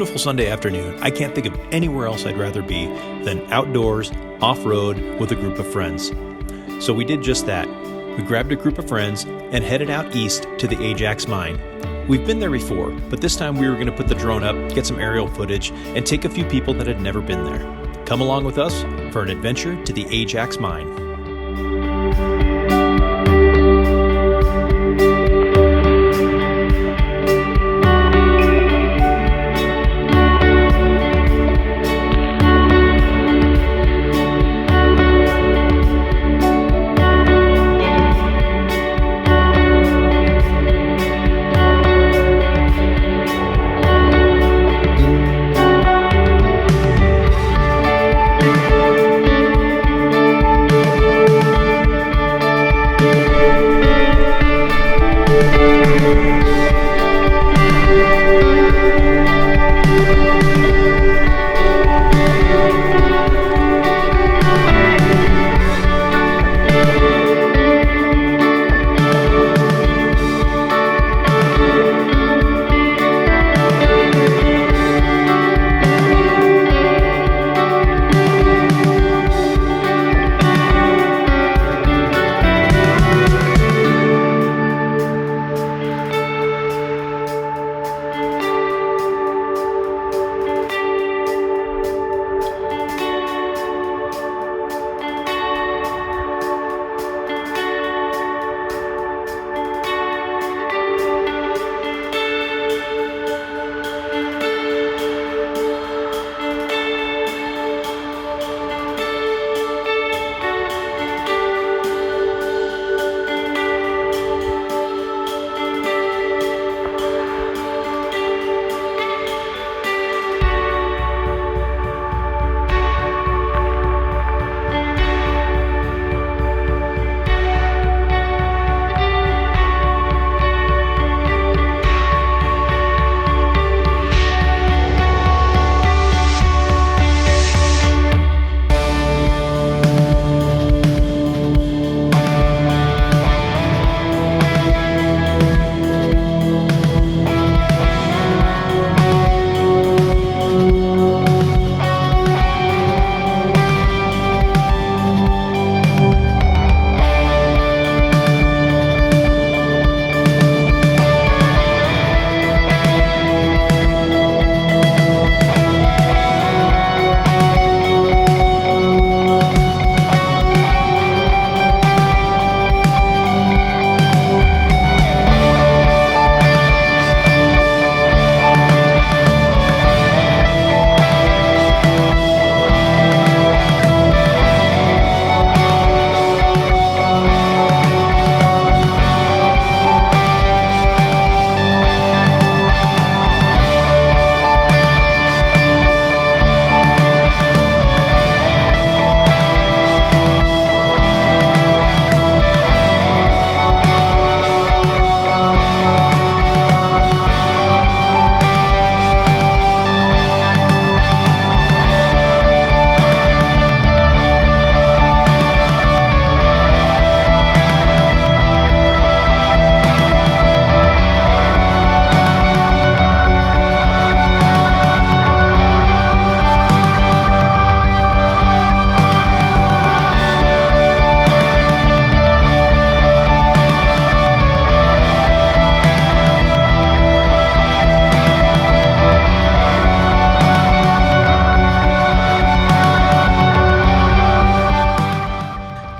beautiful Sunday afternoon, I can't think of anywhere else I'd rather be than outdoors, off-road, with a group of friends. So we did just that. We grabbed a group of friends and headed out east to the Ajax Mine. We've been there before, but this time we were going to put the drone up, get some aerial footage, and take a few people that had never been there. Come along with us for an adventure to the Ajax Mine.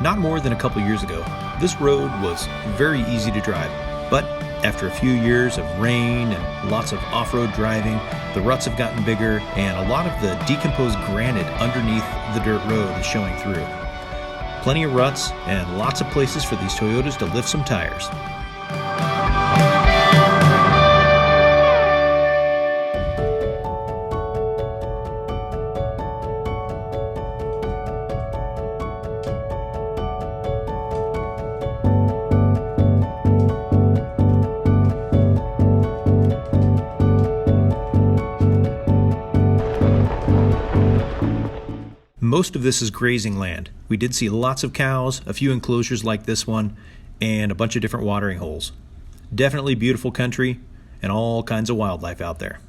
Not more than a couple years ago, this road was very easy to drive, but after a few years of rain and lots of off-road driving, the ruts have gotten bigger and a lot of the decomposed granite underneath the dirt road is showing through. Plenty of ruts and lots of places for these Toyotas to lift some tires. Most of this is grazing land. We did see lots of cows, a few enclosures like this one, and a bunch of different watering holes. Definitely beautiful country and all kinds of wildlife out there.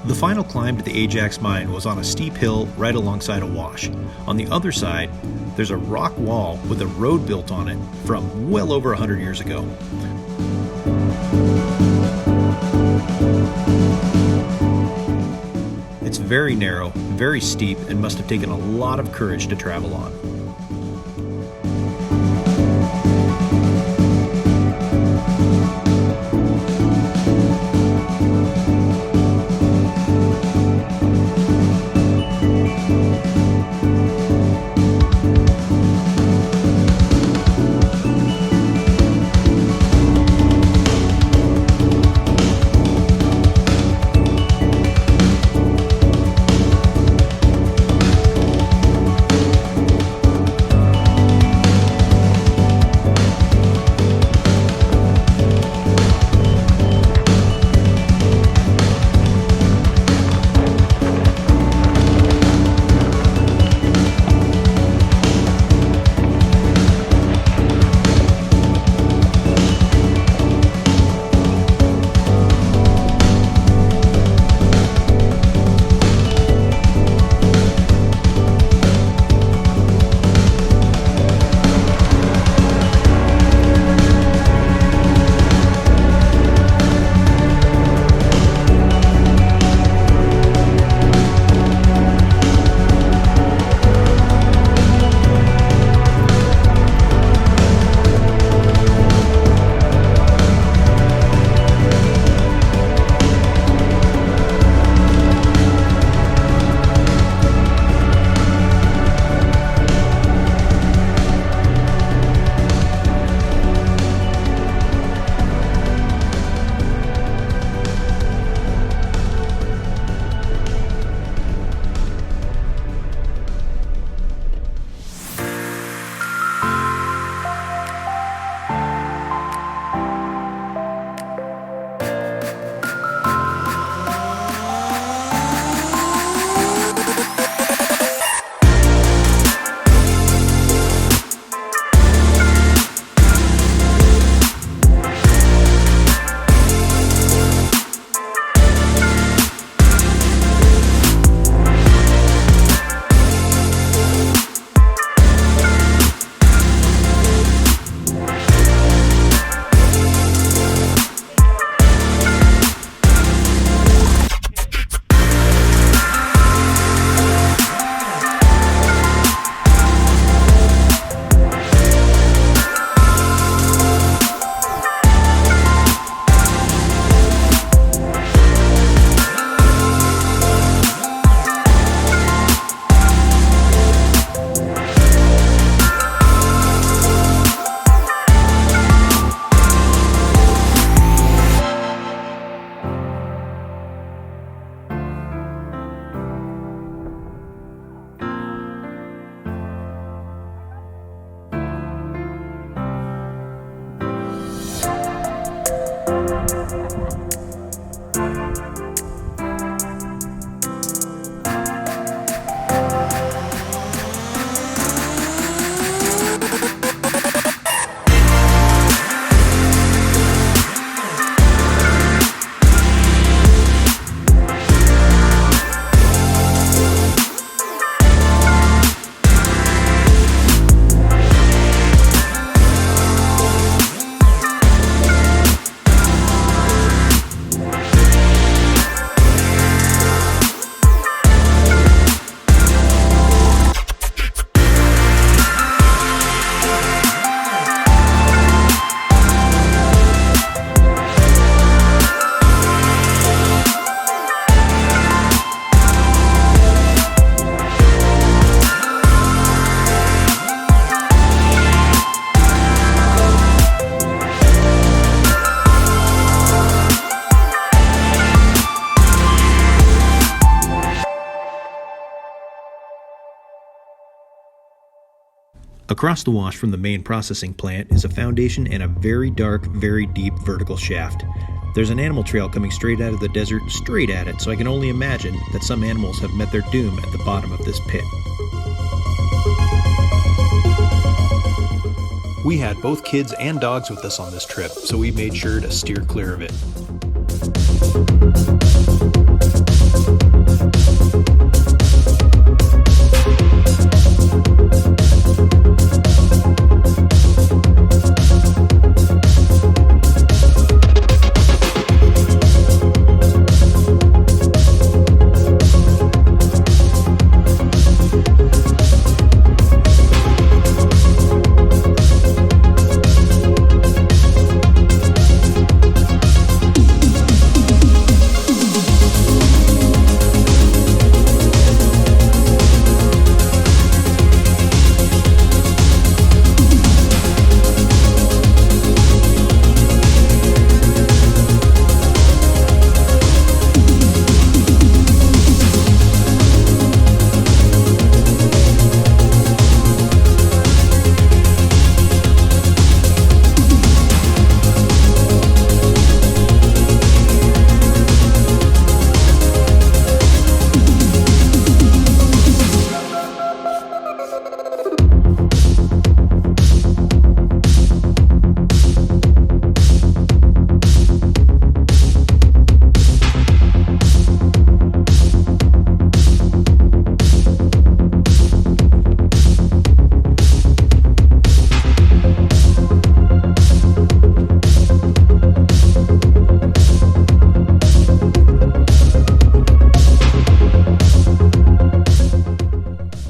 The final climb to the Ajax Mine was on a steep hill right alongside a wash. On the other side, there's a rock wall with a road built on it from well over 100 years ago. It's very narrow, very steep, and must have taken a lot of courage to travel on. Across the wash from the main processing plant is a foundation and a very dark, very deep vertical shaft. There's an animal trail coming straight out of the desert, straight at it, so I can only imagine that some animals have met their doom at the bottom of this pit. We had both kids and dogs with us on this trip, so we made sure to steer clear of it.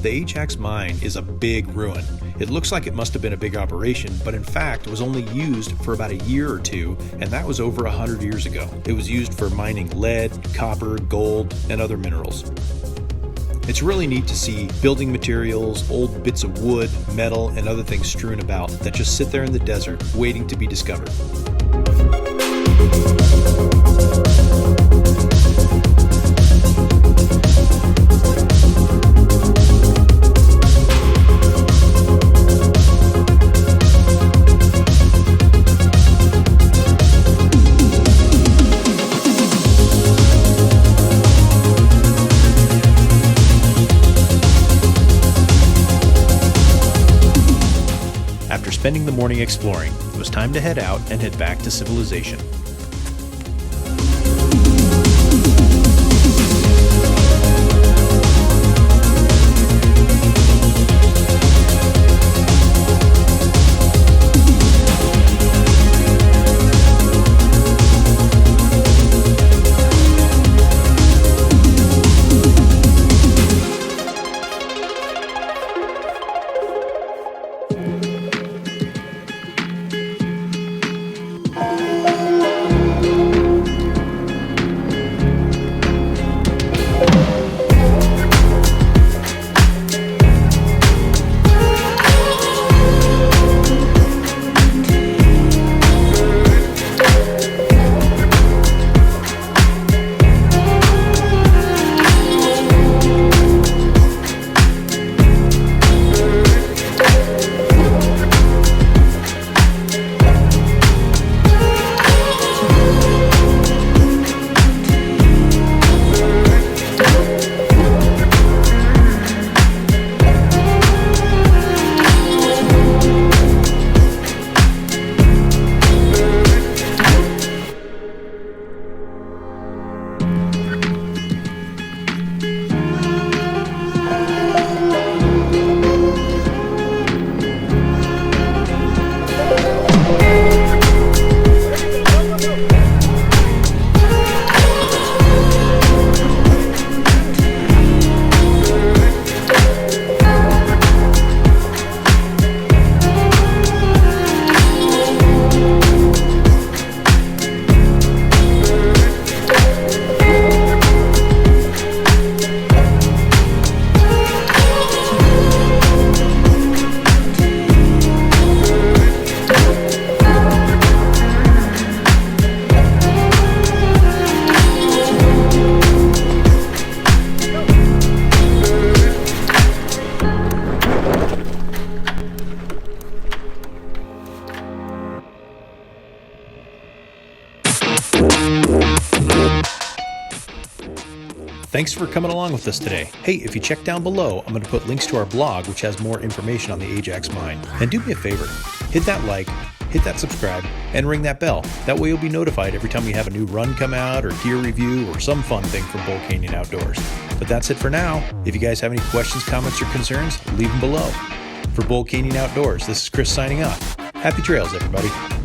The Ajax Mine is a big ruin. It looks like it must have been a big operation, but in fact was only used for about a year or two, and that was over 100 years ago. It was used for mining lead, copper, gold, and other minerals. It's really neat to see building materials, old bits of wood, metal, and other things strewn about that just sit there in the desert waiting to be discovered. After spending the morning exploring, it was time to head out and head back to civilization. Thanks for coming along with us today. Hey, if you check down below, I'm going to put links to our blog, which has more information on the Ajax Mine. And do me a favor, hit that like, hit that subscribe, and ring that bell. That way you'll be notified every time we have a new run come out or gear review or some fun thing from Bull Canyon Outdoors. But that's it for now. If you guys have any questions, comments, or concerns, leave them below. For Bull Canyon Outdoors, this is Chris signing off. Happy trails, everybody.